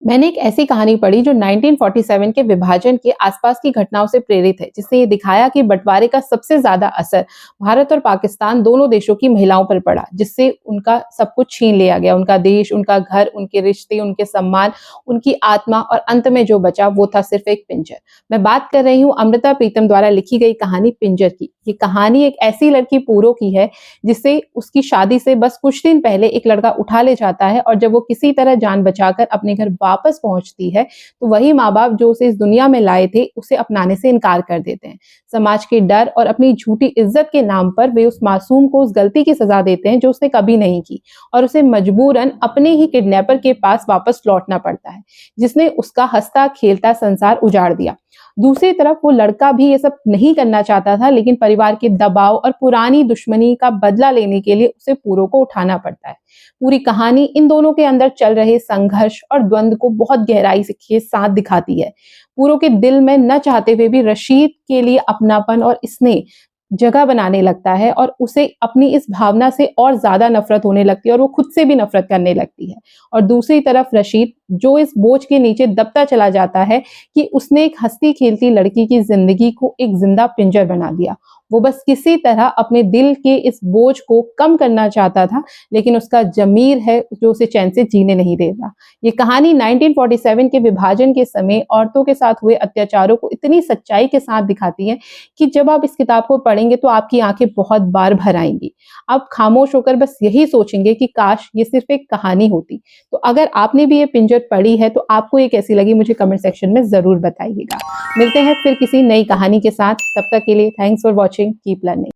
मैंने एक ऐसी कहानी पढ़ी जो 1947 के विभाजन के आसपास की घटनाओं से प्रेरित है, जिसने ये दिखाया कि बंटवारे का सबसे ज्यादा असर भारत और पाकिस्तान दोनों देशों की महिलाओं पर पड़ा, जिससे उनका सब कुछ छीन लिया गया। उनका देश, उनका घर, उनके रिश्ते, उनके सम्मान, उनकी आत्मा, और अंत में जो बचा वो था सिर्फ एक पिंजर। मैं बात कर रही हूँ अमृता प्रीतम द्वारा लिखी गई कहानी पिंजर की। ये कहानी एक ऐसी लड़की पूरो की है जिसे उसकी शादी से बस कुछ दिन पहले एक लड़का उठा ले जाता है, और जब वो किसी तरह जान बचाकर अपने घर वापस पहुंचती है तो वही माँ बाप जो उसे इस दुनिया में लाए थे उसे अपनाने से इनकार कर देते हैं। समाज के डर और अपनी झूठी इज्जत के नाम पर वे उस मासूम को उस गलती की सजा देते हैं जो उसने कभी नहीं की, और उसे मजबूरन अपने ही किडनैपर के पास वापस लौटना पड़ता है, जिसने उसका हंसता खेलता संसार उजाड़ दिया। दूसरी तरफ वो लड़का भी ये सब नहीं करना चाहता था, लेकिन परिवार के दबाव और पुरानी दुश्मनी का बदला लेने के लिए उसे पूरो को उठाना पड़ता है। पूरी कहानी इन दोनों के अंदर चल रहे संघर्ष और द्वंद्व को बहुत गहराई से के साथ दिखाती है। पूरो के दिल में न चाहते हुए भी रशीद के लिए अपनापन और स्नेह जगह बनाने लगता है, और उसे अपनी इस भावना से और ज्यादा नफरत होने लगती है और वो खुद से भी नफरत करने लगती है। और दूसरी तरफ रशीद जो इस बोझ के नीचे दबता चला जाता है कि उसने एक हंसती खेलती लड़की की जिंदगी को एक जिंदा पिंजर बना दिया। वो बस किसी तरह अपने दिल के इस बोझ को कम करना चाहता था, लेकिन उसका जमीर है जो उसे चैन से जीने नहीं देता। ये कहानी 1947 के विभाजन के समय औरतों के साथ हुए अत्याचारों को इतनी सच्चाई के साथ दिखाती है कि जब आप इस किताब को पढ़ेंगे तो आपकी आंखें बहुत बार भर आएंगी। आप खामोश होकर बस यही सोचेंगे कि काश ये सिर्फ एक कहानी होती। तो अगर आपने भी ये पिंजर पढ़ी है तो आपको ये कैसी लगी मुझे कमेंट सेक्शन में जरूर बताइएगा। मिलते हैं फिर किसी नई कहानी के साथ, तब तक के लिए thanks for watching, keep learning.